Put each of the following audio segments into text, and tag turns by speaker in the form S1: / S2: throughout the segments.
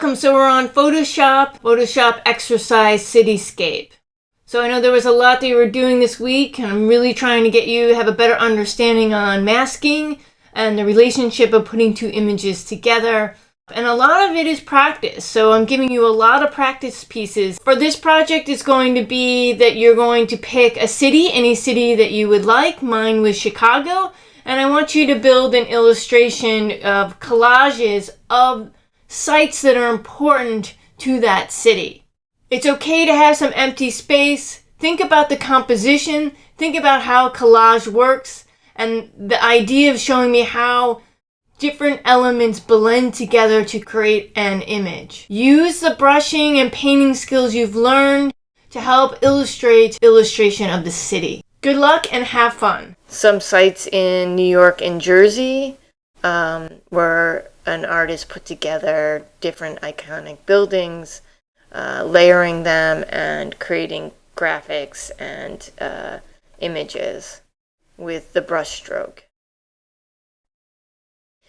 S1: welcome. So we're on Photoshop exercise Cityscape. So I know there was a lot that you were doing this week, and I'm really trying to get you to have a better understanding on masking and the relationship of putting two images together. And a lot of it is practice. So I'm giving you a lot of practice pieces. For this project, it's going to be that you're going to pick a city, any city that you would like. Mine was Chicago. And I want you to build an illustration of collages of sites that are important to that city. It's okay to have some empty space. Think about the composition. Think about how collage works. And the idea of showing me how different elements blend together to create an image. Use the brushing and painting skills you've learned to help illustrate illustration of the city. Good luck and have fun. Some sites in New York and Jersey where an artist put together different iconic buildings, layering them and creating graphics and images with the brush stroke.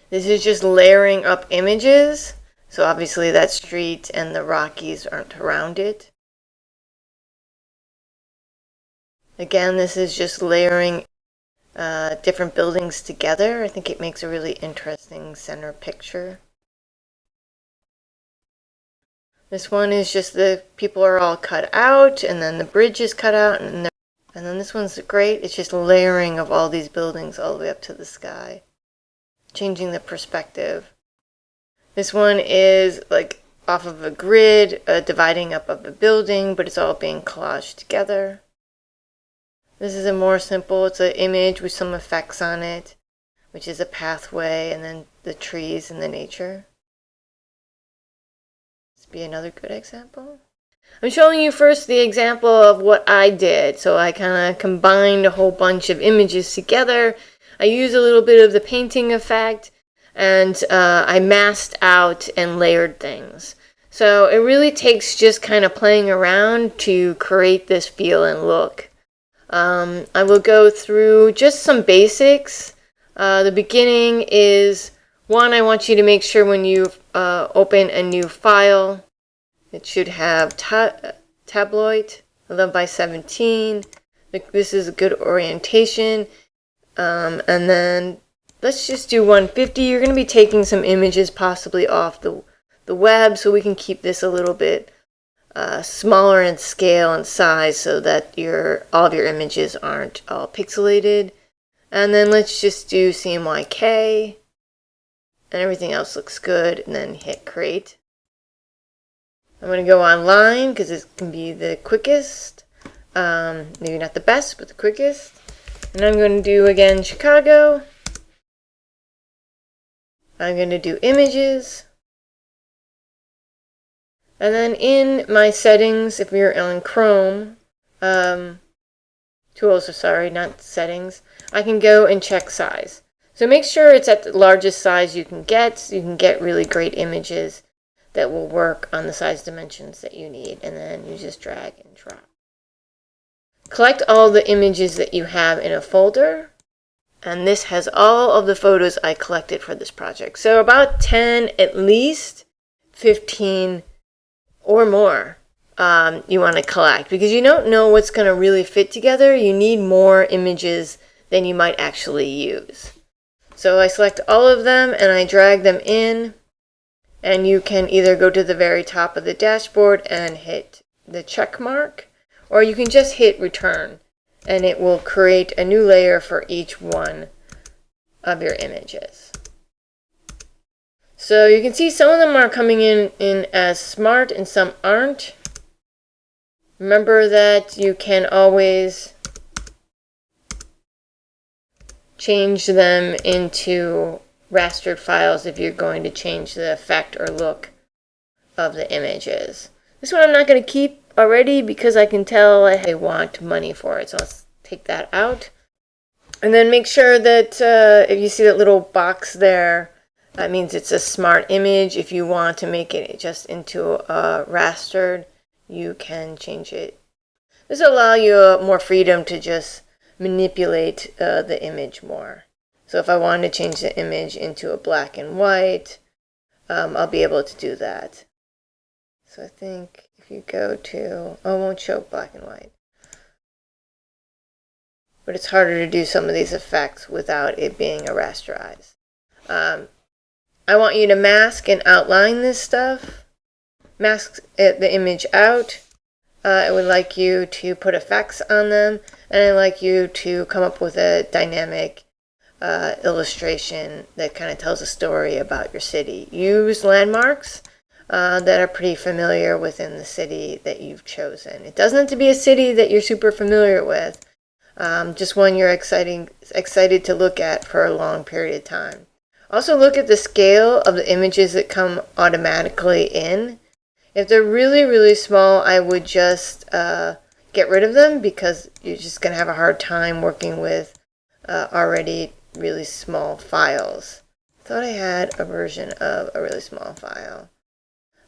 S1: This is just layering up images. So obviously that street and the Rockies aren't around it. Again, this is just layering different buildings together. I think it makes a really interesting center picture. This one is just the people are all cut out, and then the bridge is cut out, and then this one's great. It's just layering of all these buildings all the way up to the sky, changing the perspective. This one is like off of a grid, dividing up of a building, but it's all being collaged together. This is a more simple, it's an image with some effects on it, which is a pathway and then the trees and the nature. This would be another good example. I'm showing you first the example of what I did. So I kind of combined a whole bunch of images together. I used a little bit of the painting effect, and I masked out and layered things. So it really takes just kind of playing around to create this feel and look. I will go through just some basics. The beginning is, one, I want you to make sure when you open a new file, it should have tabloid 11 by 17. This is a good orientation. And then let's just do 150. You're going to be taking some images possibly off the web, so we can keep this a little bit smaller in scale and size so that all of your images aren't all pixelated. And then let's just do CMYK, and everything else looks good, and then hit create. I'm going to go online because this can be the quickest, maybe not the best, but the quickest. And I'm going to do again Chicago. I'm going to do images. And then in my settings, if you're on Chrome, tools, sorry, not settings, I can go and check size. So make sure it's at the largest size you can get, so you can get really great images that will work on the size dimensions that you need. And then you just drag and drop. Collect all the images that you have in a folder. And this has all of the photos I collected for this project. So about 10, at least 15 or more you want to collect, because you don't know what's going to really fit together. You need more images than you might actually use. So I select all of them and I drag them in, and you can either go to the very top of the dashboard and hit the check mark, or you can just hit return and it will create a new layer for each one of your images. So you can see some of them are coming in as smart and some aren't. Remember that you can always change them into rastered files if you're going to change the effect or look of the images. This one I'm not going to keep already because I can tell I want money for it. So let's take that out. And then make sure that if you see that little box there, that means it's a smart image. If you want to make it just into a rastered, you can change it. This will allow you more freedom to just manipulate the image more. So if I want to change the image into a black and white, I'll be able to do that. So I think if you go to, oh, it won't show black and white. But it's harder to do some of these effects without it being a rasterized. I want you to mask and outline this stuff. Mask the image out. I would like you to put effects on them, and I'd like you to come up with a dynamic illustration that kind of tells a story about your city. Use landmarks that are pretty familiar within the city that you've chosen. It doesn't have to be a city that you're super familiar with, just one you're excited to look at for a long period of time. Also look at the scale of the images that come automatically in. If they're really, really small, I would just get rid of them because you're just going to have a hard time working with already really small files. I thought I had a version of a really small file.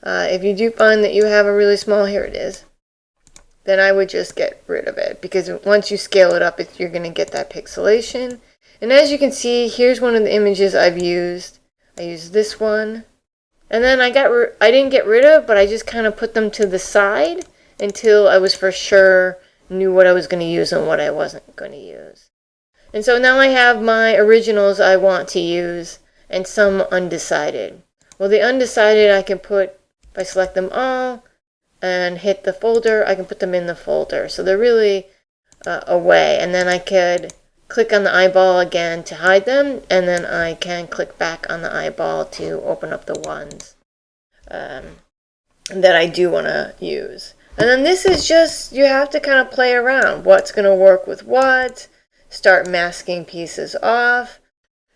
S1: If you do find that you have a really small, here it is, then I would just get rid of it because once you scale it up, you're going to get that pixelation. And as you can see, here's one of the images I've used. I used this one. And then I didn't get rid of, but I just kind of put them to the side until I was for sure knew what I was going to use and what I wasn't going to use. And so now I have my originals I want to use and some undecided. Well, the undecided I can put, if I select them all and hit the folder, I can put them in the folder. So they're really away. And then I could click on the eyeball again to hide them, and then I can click back on the eyeball to open up the ones that I do want to use. And then this is just, you have to kind of play around. What's going to work with what? Start masking pieces off.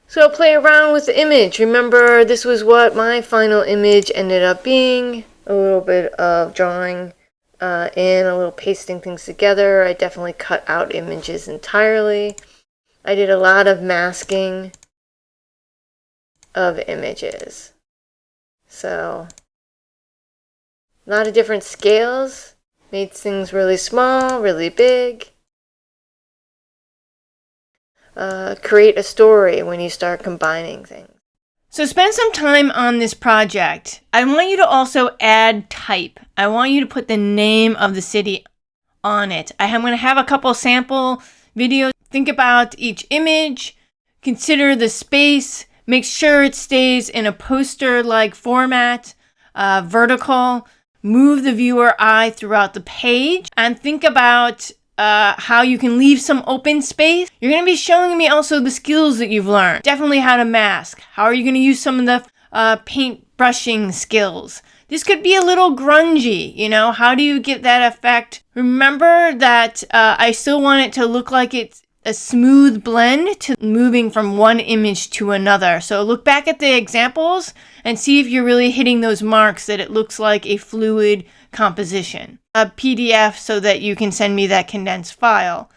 S1: So play around with the image. Remember, this was what my final image ended up being. A little bit of drawing in, a little pasting things together. I definitely cut out images entirely. I did a lot of masking of images. So, a lot of different scales. Made things really small, really big. Create a story when you start combining things. So spend some time on this project. I want you to also add type. I want you to put the name of the city on it. I'm going to have a couple sample videos. Think about each image, consider the space, make sure it stays in a poster-like format, vertical, move the viewer eye throughout the page, and think about how you can leave some open space. You're going to be showing me also the skills that you've learned. Definitely how to mask. How are you going to use some of the paint brushing skills? This could be a little grungy, you know? How do you get that effect? Remember that I still want it to look like it's a smooth blend to moving from one image to another. So look back at the examples and see if you're really hitting those marks that it looks like a fluid composition. A PDF so that you can send me that condensed file.